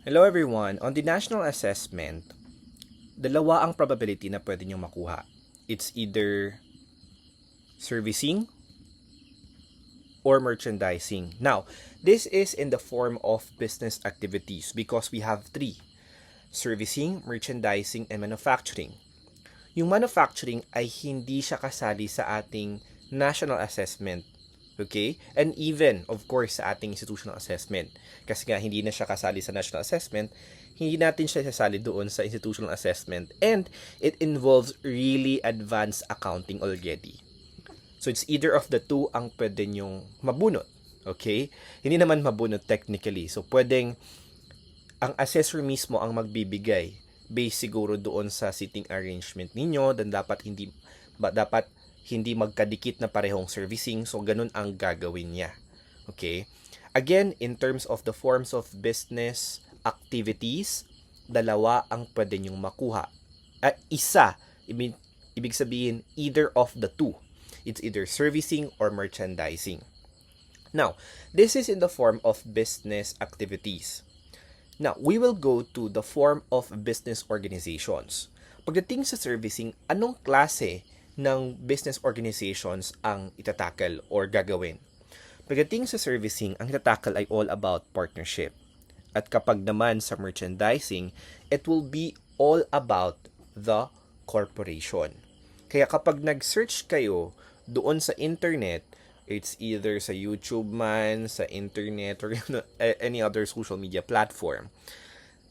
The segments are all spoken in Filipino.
Hello everyone! On the national assessment, dalawa ang probability na pwede nyo makuha. It's either servicing or merchandising. Now, this is in the form of business activities because we have three: servicing, merchandising, and manufacturing. Yung manufacturing ay hindi siya kasali sa ating national assessment. Okay? And even, of course, sa ating institutional assessment. Kasi nga, hindi na siya kasali sa national assessment, hindi natin siya sasali doon sa institutional assessment. And it involves really advanced accounting already. So, it's either of the two ang pwede nyong mabunot. Okay? Hindi naman mabunot technically. So, pwedeng ang assessor mismo ang magbibigay based siguro doon sa seating arrangement ninyo, dan dapat hindi magkadikit na parehong servicing, so ganun ang gagawin niya. Okay? Again, in terms of the forms of business activities, dalawa ang pwede nyong makuha. At isa, ibig sabihin, either of the two. It's either servicing or merchandising. Now, this is in the form of business activities. Now, we will go to the form of business organizations. Pagdating sa servicing, anong klase ng business organizations ang itatakal or gagawin? Pagdating sa servicing, ang itatakal ay all about partnership. At kapag naman sa merchandising, it will be all about the corporation. Kaya kapag nag-search kayo doon sa internet, it's either sa YouTube man, sa internet, or any other social media platform,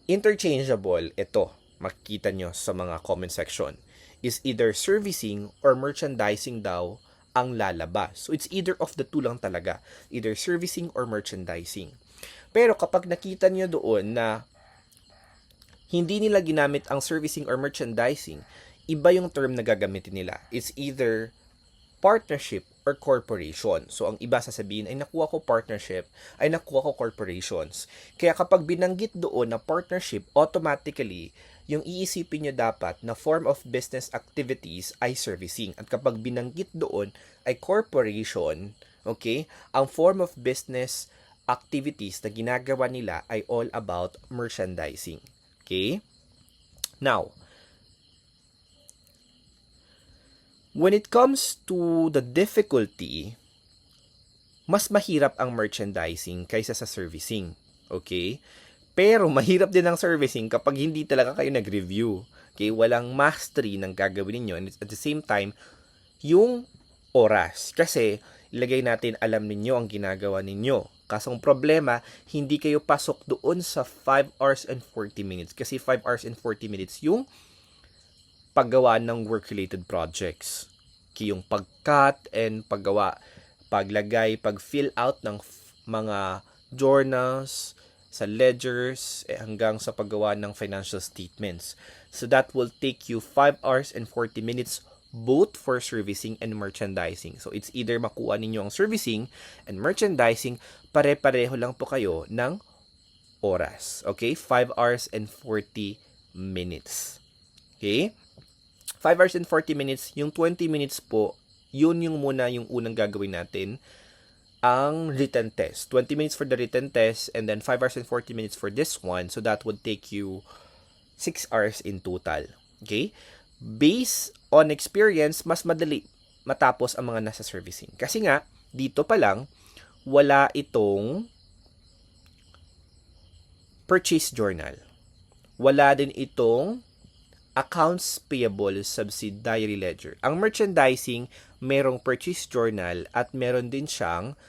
interchangeable ito, makikita nyo sa mga comment section, is either servicing or merchandising daw ang lalabas. So, it's either of the two lang talaga. Either servicing or merchandising. Pero kapag nakita nyo doon na hindi nila ginamit ang servicing or merchandising, iba yung term na gagamitin nila. It's either partnership or corporation. So, ang iba sasabihin ay nakuha ko partnership, ay nakuha ko corporations. Kaya kapag binanggit doon na partnership, automatically, yung iisipin nyo dapat na form of business activities ay servicing. At kapag binanggit doon ay corporation, okay, ang form of business activities na ginagawa nila ay all about merchandising. Okay? Now, when it comes to the difficulty, mas mahirap ang merchandising kaysa sa servicing. Okay? Pero mahirap din ang servicing kapag hindi talaga kayo nag-review. Okay? Walang mastery ng gagawin niyo, and at the same time, yung oras. Kasi ilagay natin alam ninyo ang ginagawa ninyo. Kasong problema, hindi kayo pasok doon sa 5 hours and 40 minutes. Kasi 5 hours and 40 minutes yung paggawa ng work-related projects. Yung pag-cut and paglagay, pag-fill out ng mga journals, sa ledgers, hanggang sa paggawa ng financial statements. So that will take you 5 hours and 40 minutes both for servicing and merchandising. So it's either makuha ninyo ang servicing and merchandising, pare-pareho lang po kayo ng oras. Okay? 5 hours and 40 minutes. Okay? 5 hours and 40 minutes, yung 20 minutes po, yun yung muna yung unang gagawin natin, ang written test. 20 minutes for the written test, and then 5 hours and 40 minutes for this one. So that would take you 6 hours in total. Okay? Based on experience, mas madali matapos ang mga nasa servicing. Kasi nga, dito pa lang, wala itong purchase journal. Wala din itong accounts payable subsidiary ledger. Ang merchandising, merong purchase journal at meron din siyang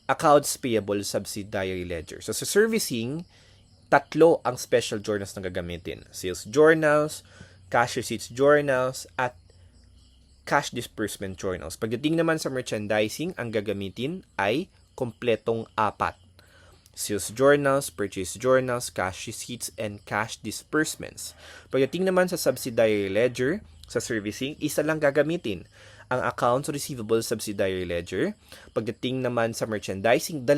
accounts payable subsidiary ledger. So sa servicing, tatlo ang special journals na gagamitin. Sales journals, cash receipts journals, at cash disbursement journals. Pagdating naman sa merchandising, ang gagamitin ay kompletong 4. Sales journals, purchase journals, cash receipts, and cash disbursements. Pagdating naman sa subsidiary ledger, sa servicing, isa lang gagamitin, ang accounts receivable subsidiary ledger. Pagdating naman sa merchandising, 2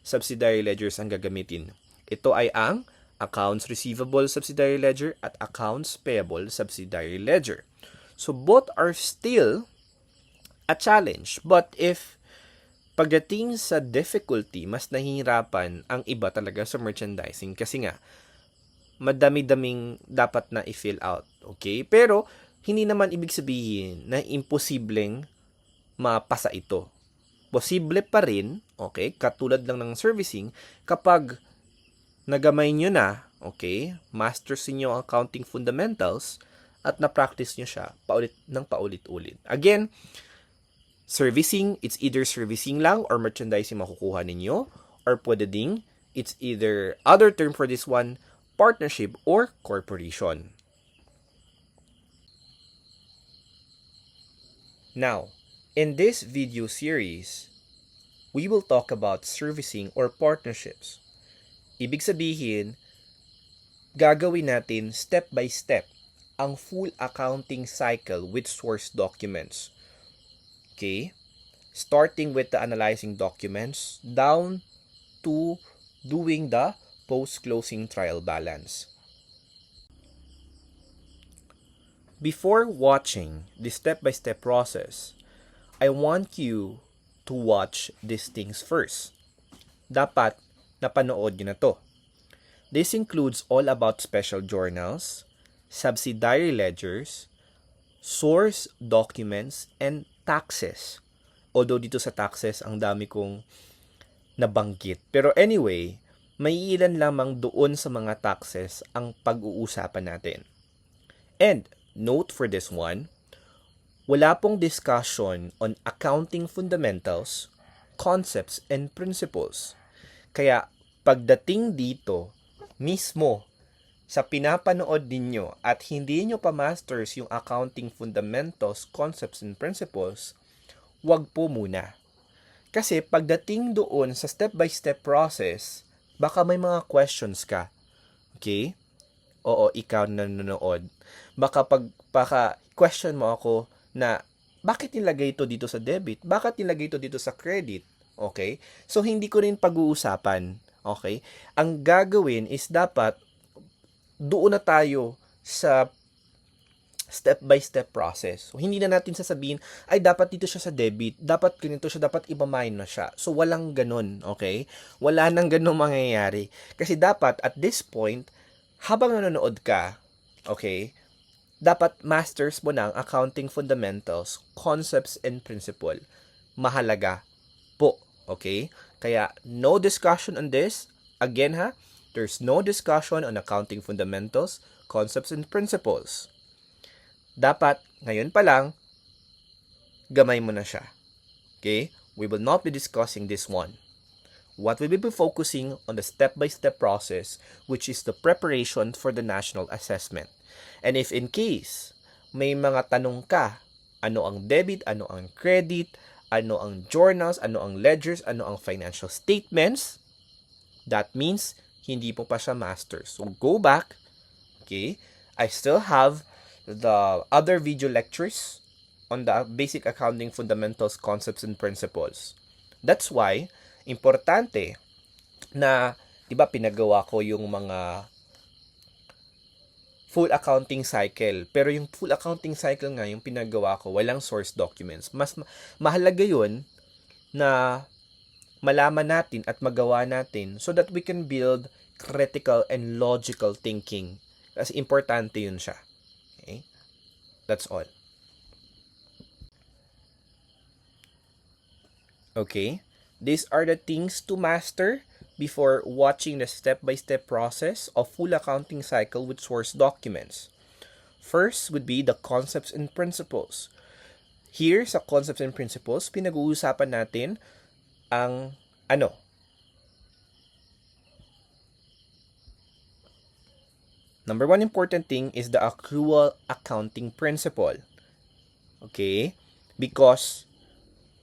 subsidiary ledgers ang gagamitin. Ito ay ang accounts receivable subsidiary ledger at accounts payable subsidiary ledger. So both are still a challenge. But if Pagdating sa difficulty, mas nahihirapan ang iba talaga sa merchandising kasi nga, madami-daming dapat na i-fill out. Okay? Pero, hindi naman ibig sabihin na imposibleng mapasa ito. Posible pa rin, okay, katulad lang ng servicing, kapag nagamay nyo na, okay, masters niyo ang accounting fundamentals, at na-practice nyo siya paulit-ulit. Again, servicing, it's either servicing lang or merchandising makukuha ninyo, or pwede ding, it's either, other term for this one, partnership or corporation. Now, in this video series, we will talk about servicing or partnerships. Ibig sabihin, gagawin natin step by step ang full accounting cycle with source documents. Okay? Starting with the analyzing documents down to doing the post-closing trial balance. Before watching the step-by-step process, I want you to watch these things first. Dapat napanood nyo na to. This includes all about special journals, subsidiary ledgers, source documents, and taxes. Although dito sa taxes, ang dami kong nabanggit. Pero anyway, may ilan lamang doon sa mga taxes ang pag-uusapan natin. And note for this one, wala pong discussion on accounting fundamentals, concepts, and principles. Kaya pagdating dito, mismo sa pinapanood ninyo at hindi nyo pa masters yung accounting fundamentals, concepts, and principles, wag po muna. Kasi pagdating doon sa step-by-step process, baka may mga questions ka. Okay? Oo, ikaw na nanonood. Baka question mo ako na, bakit nilagay ito dito sa debit? Bakit nilagay ito dito sa credit? Okay? So, hindi ko rin pag-uusapan. Okay? Ang gagawin is dapat doon na tayo sa step-by-step process. So, hindi na natin sasabihin, ay, dapat dito siya sa debit, dapat ganito siya, dapat iba-minus siya. So, walang ganun, okay? Wala nang ganun mangyayari. Kasi dapat, at this point, habang nanonood ka, okay, dapat masters mo na ang accounting fundamentals, concepts, and principle. Mahalaga po, okay? Kaya, no discussion on this. Again, there's no discussion on accounting fundamentals, concepts, and principles. Dapat, ngayon pa lang, gamay mo na siya. Okay? We will not be discussing this one. What we will be focusing on the step-by-step process, which is the preparation for the national assessment. And if in case, may mga tanong ka, ano ang debit, ano ang credit, ano ang journals, ano ang ledgers, ano ang financial statements, that means, hindi po pa siya master. So, go back. Okay? I still have the other video lectures on the basic accounting fundamentals, concepts, and principles. That's why, importante na, diba, pinagawa ko yung mga full accounting cycle. Pero yung full accounting cycle nga, yung pinagawa ko, walang source documents. Mas mahalaga yun na malaman natin at magawa natin so that we can build critical and logical thinking. Kasi importante yun siya. Okay? That's all. Okay? These are the things to master before watching the step-by-step process of full accounting cycle with source documents. First would be the concepts and principles. Here, sa concepts and principles, pinag-uusapan natin ang Number one important thing is the accrual accounting principle. Okay? Because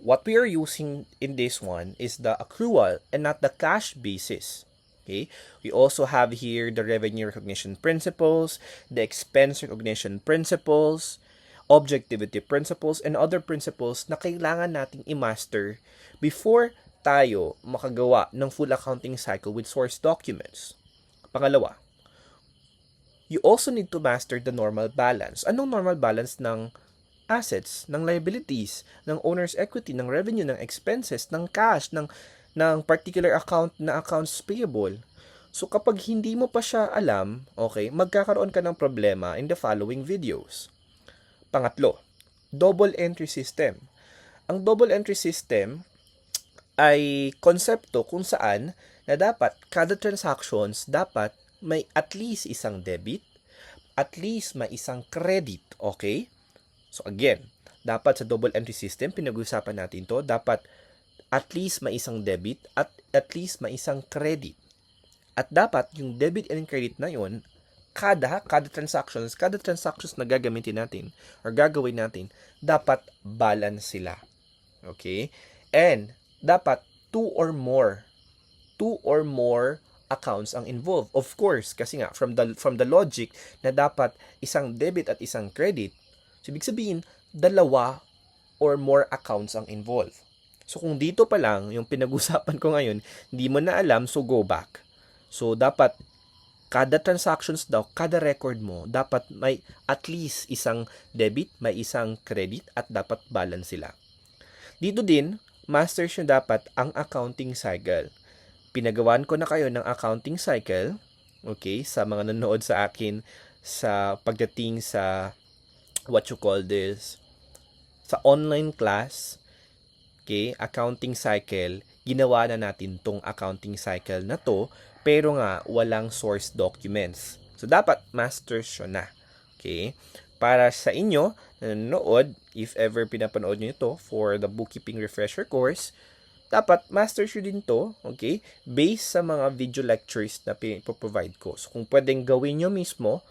what we are using in this one is the accrual and not the cash basis. Okay? We also have here the revenue recognition principles, the expense recognition principles, objectivity principles, and other principles na kailangan nating i-master before tayo makagawa ng full accounting cycle with source documents. Pangalawa, you also need to master the normal balance. Anong normal balance ng assets, ng liabilities, ng owner's equity, ng revenue, ng expenses, ng cash, ng particular account na accounts payable. So kapag hindi mo pa siya alam, okay, magkakaroon ka ng problema in the following videos. Pangatlo, double entry system. Ang double entry system ay konsepto kung saan na dapat kada transactions dapat may at least isang debit, at least may isang credit, okay? So again, dapat sa double entry system, pinag-usapan natin to, dapat at least may isang debit at least may isang credit. At dapat yung debit and credit na yon, kada transactions na gagamitin natin or gagawin natin, dapat balance sila. Okay? And dapat two or more accounts ang involved. Of course, kasi nga from the logic na dapat isang debit at isang credit, so ibig sabihin dalawa or more accounts ang involved. So kung dito pa lang yung pinag-usapan ko ngayon, hindi mo na alam, so go back. So dapat kada transactions daw, kada record mo, dapat may at least isang debit, may isang credit at dapat balance sila. Dito din, masters nyo dapat ang accounting cycle. Pinagawan ko na kayo ng accounting cycle, okay, sa mga nanonood sa akin sa pagdating sa what you call this, sa online class, okay, accounting cycle, ginawa na natin tong accounting cycle na to, pero nga walang source documents. So, dapat masters nyo na, okay. Para sa inyo, na nanonood, if ever pinapanood nyo ito for the bookkeeping refresher course, dapat masters nyo din to, okay, based sa mga video lectures na pinaprovide ko. So, kung pwedeng gawin nyo mismo,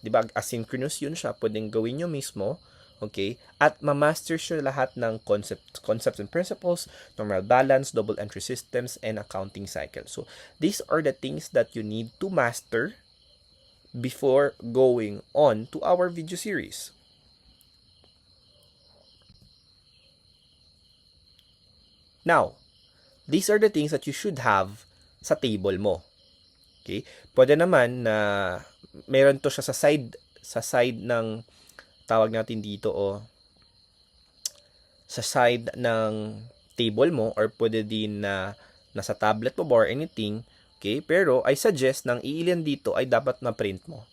di ba, asynchronous yun siya, pwedeng gawin nyo mismo, okay, at ma-masters nyo lahat ng concepts and principles, normal balance, double entry systems, and accounting cycle. So, these are the things that you need to master before going on to our video series. Now, these are the things that you should have sa table mo. Okay? Pwede naman na meron to siya sa side ng tawag natin dito sa side ng table mo, or pwede din na nasa tablet mo or anything. Okay? Pero I suggest nang iilan dito ay dapat na print mo.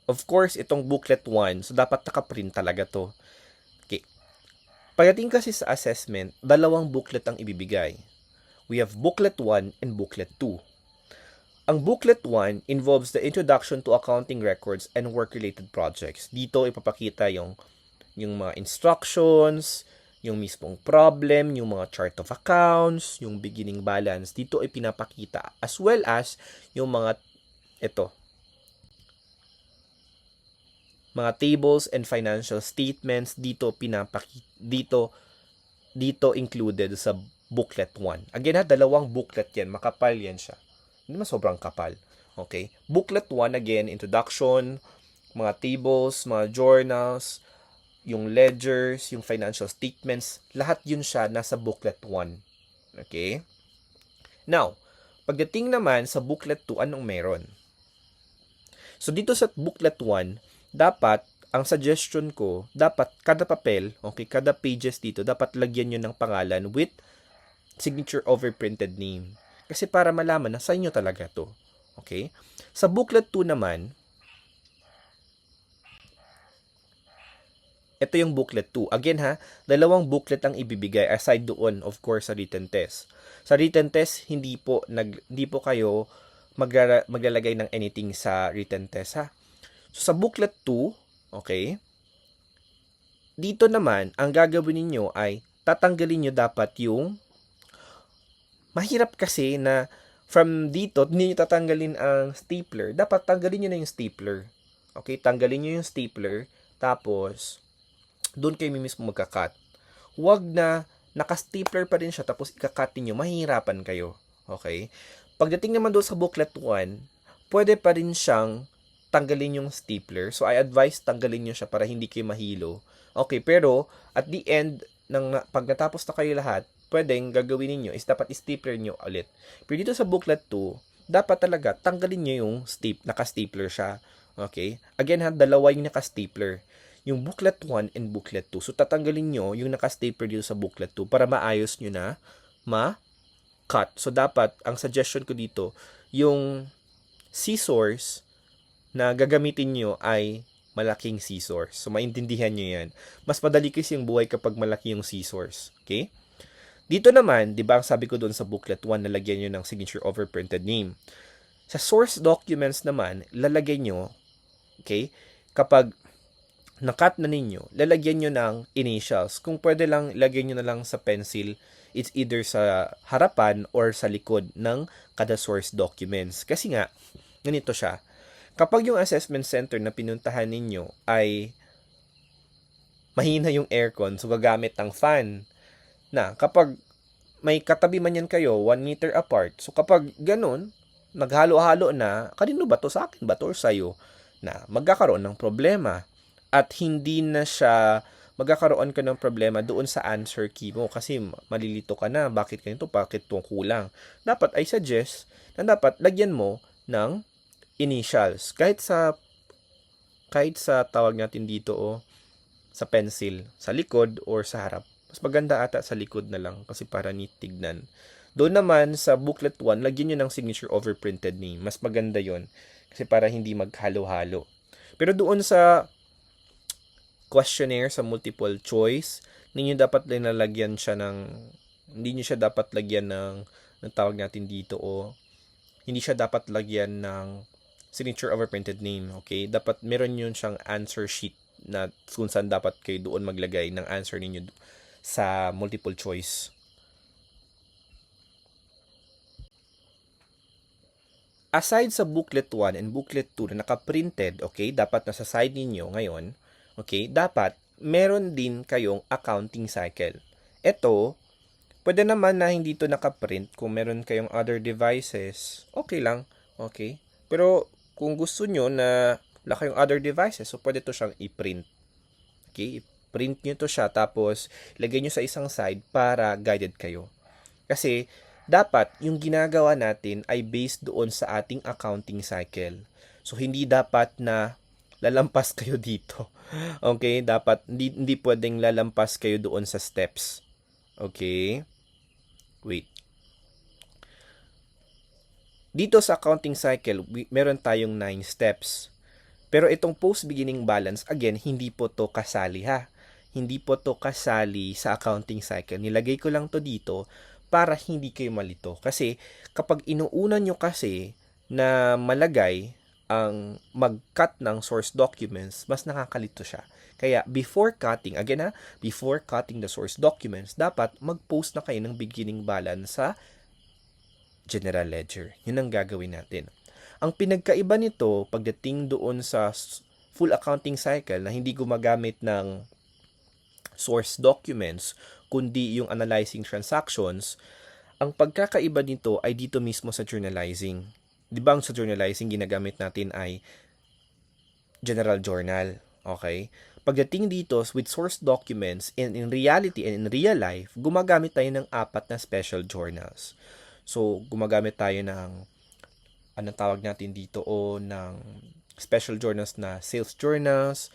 Of course, itong booklet 1, so dapat naka-print talaga to. Okay. Pagdating kasi sa assessment, dalawang booklet ang ibibigay. We have booklet 1 and booklet 2. Ang booklet 1 involves the introduction to accounting records and work-related projects. Dito ipapakita yung mga instructions, yung mismong problem, yung mga chart of accounts, yung beginning balance. Dito ay pinapakita, as well as yung mga mga tables and financial statements dito included sa booklet 1. Again dalawang booklet yan, makapal yan siya. Hindi naman sobrang kapal. Okay? Booklet 1 again, introduction, mga tables, mga journals, yung ledgers, yung financial statements, lahat yun siya nasa booklet 1. Okay? Now, pagdating naman sa booklet 2, anong meron? So dito sa booklet 1, dapat, ang suggestion ko, dapat kada papel, okay, kada pages dito, dapat lagyan nyo ng pangalan with signature over printed name. Kasi para malaman na sa inyo talaga to. Okay? Sa booklet 2 naman, ito yung booklet 2. Again dalawang booklet ang ibibigay aside doon, of course, sa written test. Sa written test, hindi po kayo maglalagay ng anything sa written test So, sa booklet 2, okay, dito naman, ang gagawin niyo ay tatanggalin niyo dapat yung mahirap kasi na from dito, hindi niyo tatanggalin ang stapler. Dapat tanggalin niyo na yung stapler. Okay, tanggalin niyo yung stapler, tapos doon kayo mismo magka-cut. Huwag na naka-stapler pa rin siya, tapos ika-cut niyo, mahihirapan kayo. Okay? Pagdating naman doon sa booklet 1, pwede pa rin siyang tanggalin yung stapler. So, I advise tanggalin nyo siya para hindi kayo mahilo. Okay, pero at the end, pag natapos na kayo lahat, pwedeng gagawin niyo is dapat stapler nyo ulit. Pero dito sa booklet 2, dapat talaga tanggalin nyo yung naka-stapler siya. Okay? Again ha, dalawa yung naka-stapler. Yung booklet 1 and booklet 2. So, tatanggalin nyo yung naka-stapler dito sa booklet 2 para maayos nyo na ma-cut. So, dapat, ang suggestion ko dito, yung scissors na gagamitin nyo ay malaking scissors. So, maintindihan nyo yan. Mas madali kasi yung buhay kapag malaki yung scissors. Okay? Dito naman, di ba, ang sabi ko doon sa booklet 1, nalagyan nyo ng signature over printed name. Sa source documents naman, lalagay nyo, okay, kapag na-cut na ninyo, lalagyan nyo ng initials. Kung pwede lang, lagyan nyo na lang sa pencil, it's either sa harapan or sa likod ng kada source documents. Kasi nga, ganito siya. Kapag yung assessment center na pinuntahan ninyo ay mahina yung aircon, so gagamit ng fan, na kapag may katabi man yan kayo, 1 meter apart, so kapag ganun, naghalo-halo na, kanino ba to? Sa akin ba to or sa'yo? Na magkakaroon ng problema. At hindi na siya, magkakaroon ka ng problema doon sa answer key mo kasi malilito ka na, bakit ganito, bakit itong kulang. Dapat I suggest na dapat lagyan mo ng initials. Kahit sa tawag natin dito sa pencil, sa likod or sa harap. Mas maganda ata sa likod na lang kasi para neat tignan. Doon naman sa booklet 1, lagyan nyo ng signature over printed name. Mas maganda yon kasi para hindi maghalo-halo. Pero doon sa questionnaire, sa multiple choice, ninyo dapat linalagyan siya ng, hindi nyo siya dapat lagyan ng tawag natin dito hindi siya dapat lagyan ng signature over printed name. Okay? Dapat meron yun siyang answer sheet na kung saan dapat kayo doon maglagay ng answer ninyo sa multiple choice. Aside sa booklet 1 and booklet 2 na naka-printed, okay, dapat nasa side ninyo ngayon, okay, dapat meron din kayong accounting cycle. Ito, pwede naman na hindi ito naka-print kung meron kayong other devices, okay lang, okay. Pero kung gusto nyo na wala kayong other devices, so pwede to siyang i-print. Okay, print nyo to siya, tapos ilagay nyo sa isang side para guided kayo. Kasi, dapat yung ginagawa natin ay based doon sa ating accounting cycle. So, hindi dapat na lalampas kayo dito. Okay? Dapat, hindi pwedeng lalampas kayo doon sa steps. Okay? Wait. Dito sa accounting cycle, meron tayong 9 steps. Pero itong post-beginning balance, again, hindi po to kasali ha. Hindi po to kasali sa accounting cycle. Nilagay ko lang to dito para hindi kayo malito. Kasi kapag inuuna nyo kasi na malagay ang mag-cut ng source documents, mas nakakalito siya. Kaya before cutting, again ha, before cutting the source documents, dapat mag-post na kayo ng beginning balance sa general ledger. Yun ang gagawin natin. Ang pinagkaiba nito pagdating doon sa full accounting cycle na hindi gumagamit ng source documents, kundi yung analyzing transactions, ang pagkakaiba nito ay dito mismo sa journalizing. Di ba sa journalizing ginagamit natin ay general journal, okay? Pagdating dito with source documents, and in reality and in real life, gumagamit tayo ng 4 na special journals. So, gumagamit tayo ng anong tawag natin dito ng special journals na sales journals,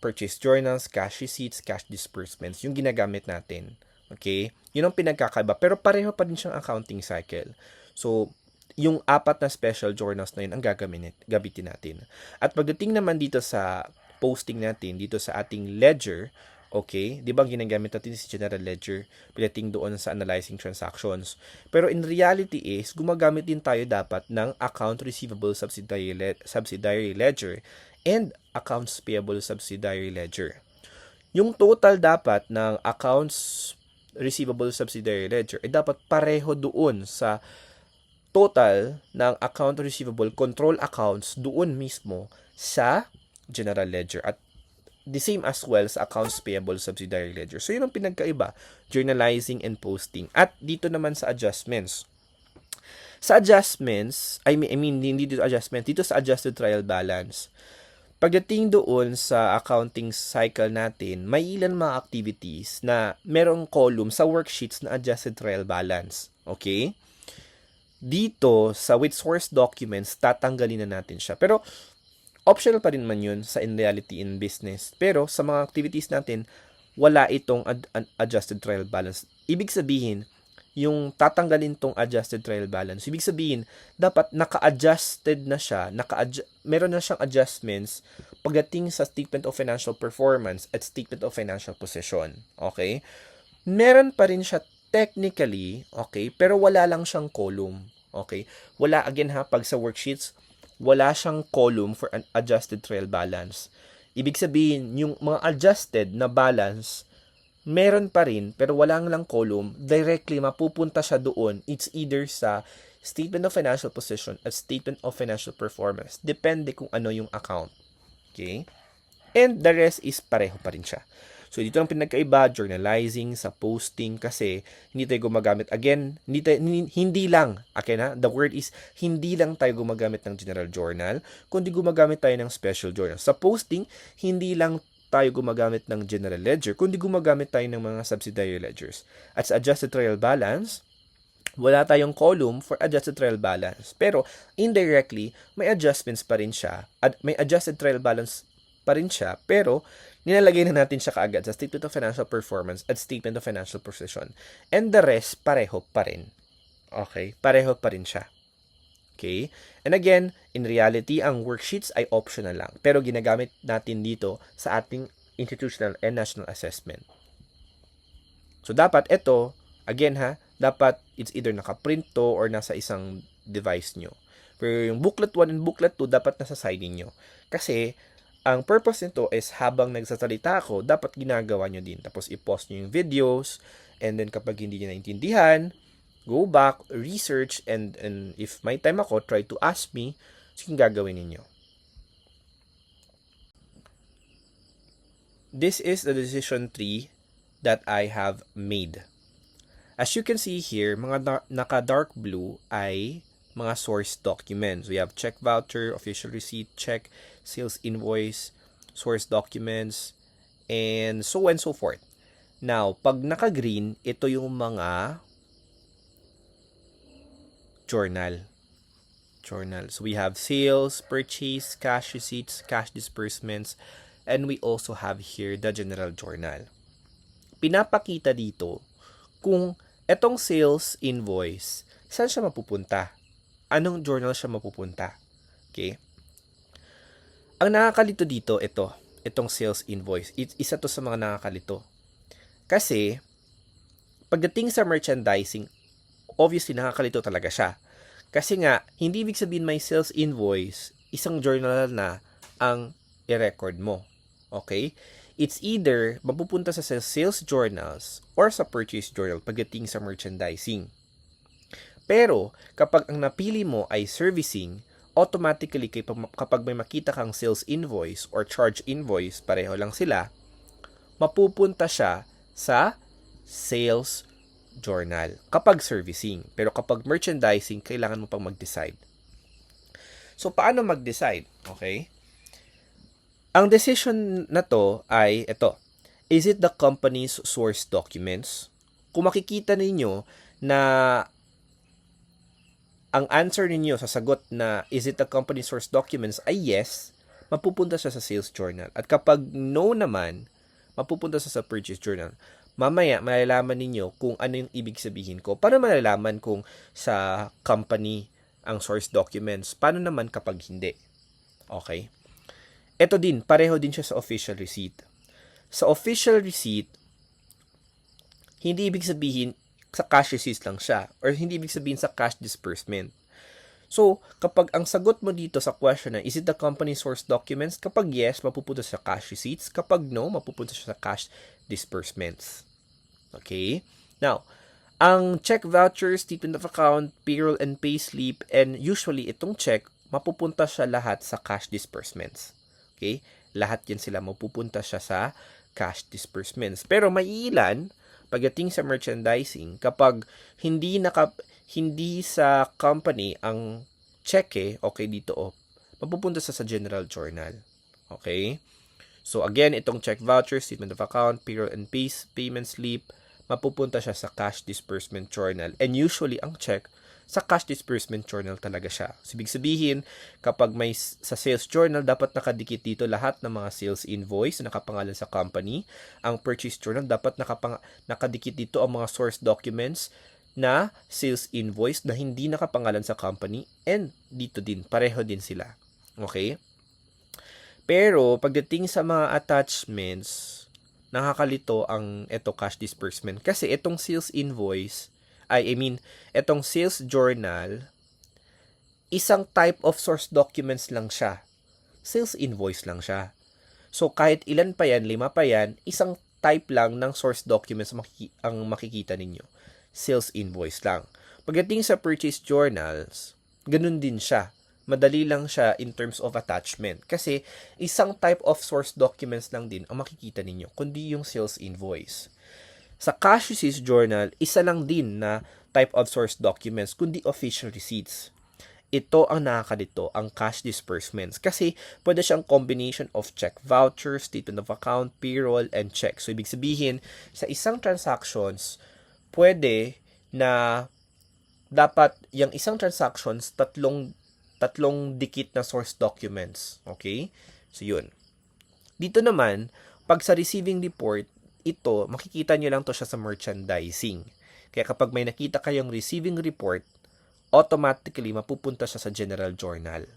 purchase journals, cash receipts, cash disbursements, yung ginagamit natin. Okay? Yun ang pinagkakaiba. Pero pareho pa din siyang accounting cycle. So, yung 4 na special journals na yun ang gamitin natin. At pagdating naman dito sa posting natin, dito sa ating ledger, okay, di ba ginagamit natin si general ledger pagdating doon sa analyzing transactions. Pero in reality is, gumagamit din tayo dapat ng account receivable subsidiary ledger and accounts payable subsidiary ledger. Yung total dapat ng accounts receivable subsidiary ledger ay dapat pareho doon sa total ng account receivable control accounts doon mismo sa general ledger at the same as well sa accounts payable subsidiary ledger. So yun ang pinagkaiba, journalizing and posting. At dito naman sa adjustments. Sa adjustments, hindi dito adjustment, dito sa adjusted trial balance. Pagdating doon sa accounting cycle natin, may ilan mga activities na merong column sa worksheets na adjusted trial balance. Okay? Dito, sa with source documents, tatanggalin na natin siya. Pero, Optional pa rin man yun sa in reality in business. Pero sa mga activities natin, wala itong adjusted trial balance. Ibig sabihin, yung tatanggalin tong adjusted trial balance, ibig sabihin, dapat naka-adjusted na siya, meron na siyang adjustments pagdating sa statement of financial performance at statement of financial position. Okay? Meron pa rin siya technically, okay, pero wala lang siyang column. Okay? Wala, again ha, pag sa worksheets, wala siyang column for an adjusted trial balance. Ibig sabihin, yung mga adjusted na balance, meron pa rin, pero walang lang column, directly mapupunta siya doon. It's either sa statement of financial position at statement of financial performance. Depende kung ano yung account. Okay? And the rest is pareho pa rin siya. So, dito ang pinagkaiba, journalizing sa posting kasi hindi tayo gumagamit. Again, hindi lang. Okay na? The word is, hindi lang tayo gumagamit ng general journal, kundi gumagamit tayo ng special journal. Sa posting, hindi lang tayo gumagamit ng general ledger, kundi gumagamit tayo ng mga subsidiary ledgers. At sa adjusted trial balance, wala tayong column for adjusted trial balance. Pero, indirectly, may adjustments pa rin siya. At may adjusted trial balance pa rin siya, pero nilalagay na natin siya kaagad sa statement of financial performance at statement of financial position. And the rest, pareho pa rin. Okay? Pareho pa rin siya. Okay? And again, in reality, ang worksheets ay optional lang. Pero ginagamit natin dito sa ating institutional and national assessment. So, dapat ito, again ha, dapat it's either nakaprint to or nasa isang device nyo. Pero yung booklet 1 and booklet 2, dapat nasa side niyo. Kasi, ang purpose nito is habang nagsasalita ako, dapat ginagawa nyo din. Tapos i-post nyo yung videos, and then kapag hindi nyo naintindihan, go back, research, and if may time ako, try to ask me, sige gagawin ninyo. This is the decision tree that I have made. As you can see here, mga naka-dark blue ay mga source documents. We have check voucher, official receipt, check, sales invoice, source documents, and so on and so forth. Now, pag naka-green, ito yung mga journal. So we have sales, purchase, cash receipts, cash disbursements, and we also have here the general journal. Pinapakita dito kung etong sales invoice, saan siya mapupunta? Anong journal siya mapupunta? Okay? Ang nakakalito dito, itong sales invoice. Isa to sa mga nakakalito. Kasi, pagdating sa merchandising, obviously nakakalito talaga siya. Kasi nga, hindi ibig sabihin may sales invoice, isang journal na ang i-record mo. Okay? It's either mapupunta sa sales journals or sa purchase journal pagdating sa merchandising. Pero, kapag ang napili mo ay servicing, automatically kapag may makita kang sales invoice or charge invoice, pareho lang sila, mapupunta siya sa sales journal kapag servicing. Pero kapag merchandising, kailangan mo pang mag-decide. So, paano mag-decide? Okay? Ang decision na to ay ito. Is it the company's source documents? Kung makikita ninyo na ang answer ninyo sa sagot na is it the company's source documents ay yes, mapupunta siya sa sales journal. At kapag no naman, mapupunta siya sa purchase journal. Mamaya, malalaman ninyo kung ano yung ibig sabihin ko. Paano malalaman kung sa company ang source documents? Paano naman kapag hindi? Okay? Ito din, pareho din siya sa official receipt. Sa official receipt, hindi ibig sabihin sa cash receipts lang siya or hindi ibig sabihin sa cash disbursement. So, kapag ang sagot mo dito sa question na is it the company source documents? Kapag yes, mapupunta sa cash receipts. Kapag no, mapupunta siya sa cash disbursements. Okay? Now, ang check voucher, statement of account, payroll and payslip, and usually itong check, mapupunta siya lahat sa cash disbursements. Okay? Lahat yan sila mapupunta siya sa cash disbursements. Pero may ilan, pagdating sa merchandising, kapag hindi sa company ang cheque, okay dito mapupunta sa general journal. Okay? So again, itong check voucher, statement of account, payroll and payment slip, mapupunta siya sa cash disbursement journal. And usually ang check sa cash disbursement journal talaga siya. So, ibig sabihin, kapag may sa sales journal, dapat nakadikit dito lahat ng mga sales invoice na nakapangalan sa company. Ang purchase journal, dapat nakadikit dito ang mga source documents na sales invoice na hindi nakapangalan sa company, and dito din, pareho din sila. Okay? Pero, pagdating sa mga attachments, nakakalito ang eto cash disbursement. Kasi itong sales invoice, itong sales journal, isang type of source documents lang siya. Sales invoice lang siya. So, kahit ilan pa yan, 5 pa yan, isang type lang ng source documents ang makikita ninyo. Sales invoice lang. Pagdating sa purchase journals, ganun din siya. Madali lang siya in terms of attachment. Kasi isang type of source documents lang din ang makikita ninyo, kundi yung sales invoice. Sa cash receipts journal, isa lang din na type of source documents, kundi official receipts. Ito ang nakakalito, ang cash disbursements. Kasi pwede siyang combination of check voucher, statement of account, payroll, and check. So, ibig sabihin, sa isang transactions, pwede na dapat yung isang transactions, tatlong dikit na source documents. Okay? So, yun. Dito naman, pag sa receiving report, ito, makikita nyo lang to siya sa merchandising. Kaya kapag may nakita kayong receiving report, automatically mapupunta siya sa general journal.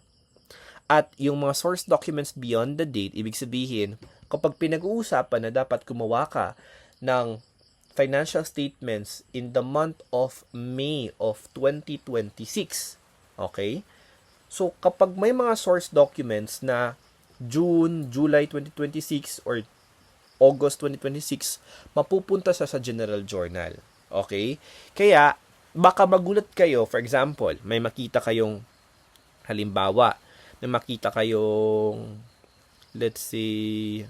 At yung mga source documents beyond the date, ibig sabihin, kapag pinag-uusapan na dapat gumawa ka ng financial statements in the month of May of 2026, okay? So, kapag may mga source documents na June, July 2026 or August 2026, mapupunta sa general journal. Okay? Kaya, baka magulat kayo, for example, may makita kayong, halimbawa, may makita kayong, let's say,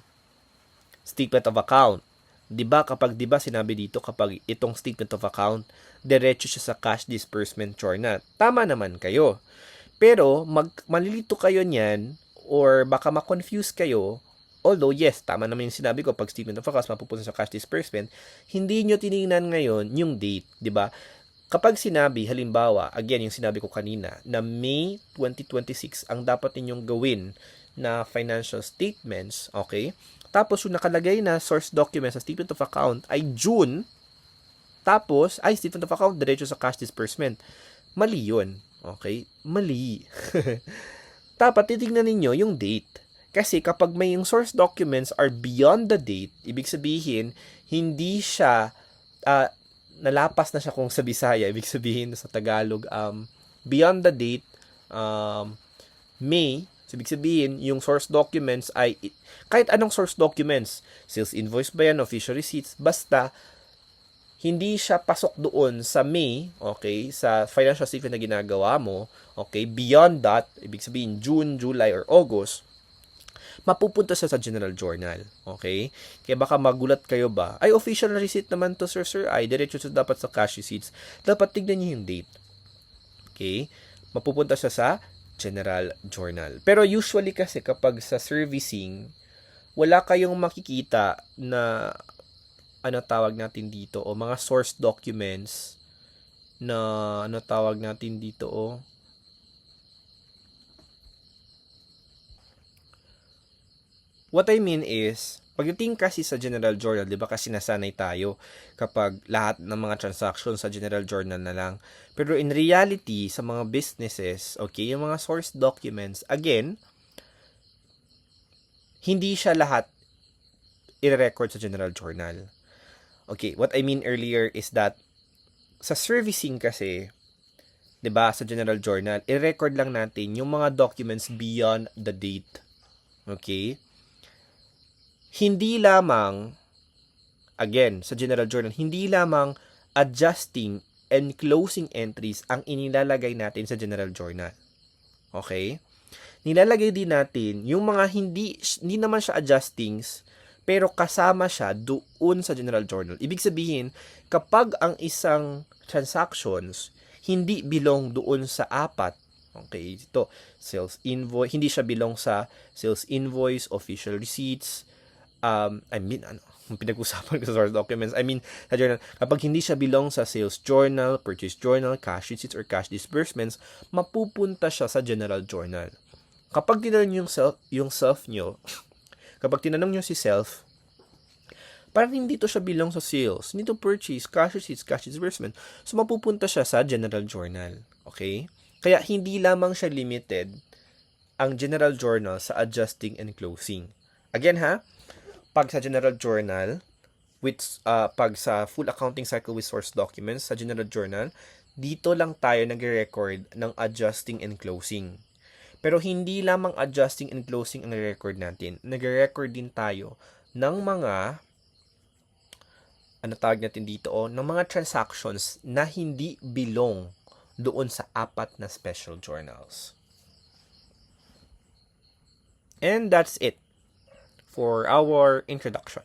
statement of account. Diba, sinabi dito, kapag itong statement of account, diretso siya sa cash disbursement journal. Tama naman kayo. Pero, malilito kayo niyan, or baka ma-confuse kayo, although, yes, tama naman yung sinabi ko, pag statement of accounts mapupunta sa cash disbursement, hindi nyo tinignan ngayon yung date, di ba? Kapag sinabi, halimbawa, again, yung sinabi ko kanina, na May 2026 ang dapat ninyong gawin na financial statements, okay? Tapos, yung nakalagay na source documents sa statement of account ay June, tapos, statement of account, diretso sa cash disbursement. Mali yun. Okay? Mali. Dapat titignan ninyo yung date. Kasi kapag may yung source documents are beyond the date, ibig sabihin, hindi siya, nalapas na siya kung sa Bisaya, ibig sabihin sa Tagalog, beyond the date, May, ibig sabihin, yung source documents ay, kahit anong source documents, sales invoice ba yan, official receipts, basta, hindi siya pasok doon sa May, okay, sa financial statement na ginagawa mo, okay, beyond that, ibig sabihin June, July, or August, mapupunta siya sa general journal, okay? Kaya baka magulat kayo ba, ay official na receipt naman to sir, ay diretso siya dapat sa cash receipts, dapat tignan niyo yung date, okay? Mapupunta siya sa general journal. Pero usually kasi kapag sa servicing, wala kayong makikita na ano tawag natin dito, o mga source documents na ano tawag natin dito, what I mean is, pagdating kasi sa general journal, di ba kasi nasanay tayo kapag lahat ng mga transactions sa general journal na lang. Pero in reality, sa mga businesses, okay, yung mga source documents, again, hindi siya lahat i-record sa general journal. Okay, what I mean earlier is that sa servicing kasi, 'di ba, sa general journal, i-record lang natin yung mga documents beyond the date. Okay? Hindi lamang again, sa general journal, hindi lamang adjusting and closing entries ang inilalagay natin sa general journal. Okay? Nilalagay din natin yung mga hindi naman siya adjustings, pero kasama siya doon sa general journal. Ibig sabihin, kapag ang isang transactions hindi belong doon sa apat, okay, ito, sales invoice, hindi siya belong sa sales invoice, official receipts, pinag-usapan ko sa source documents. I mean, sa journal, kapag hindi siya belong sa sales journal, purchase journal, cash receipts, or cash disbursements, mapupunta siya sa general journal. Kapag tinanong yung self nyo, kapag tinanong nyo si self, parang hindi to siya belong sa sales, hindi to purchase, cash receipts, cash disbursement. So, mapupunta siya sa general journal. Okay? Kaya, hindi lamang siya limited ang general journal sa adjusting and closing. Again ha, pag sa general journal, pag sa full accounting cycle with source documents, sa general journal, dito lang tayo nagre-record ng adjusting and closing. Pero hindi lamang adjusting and closing ang nagre-record natin. Nagre-record din tayo ng mga, tawag natin dito, ng mga transactions na hindi belong doon sa 4 na special journals. And that's it for our introduction.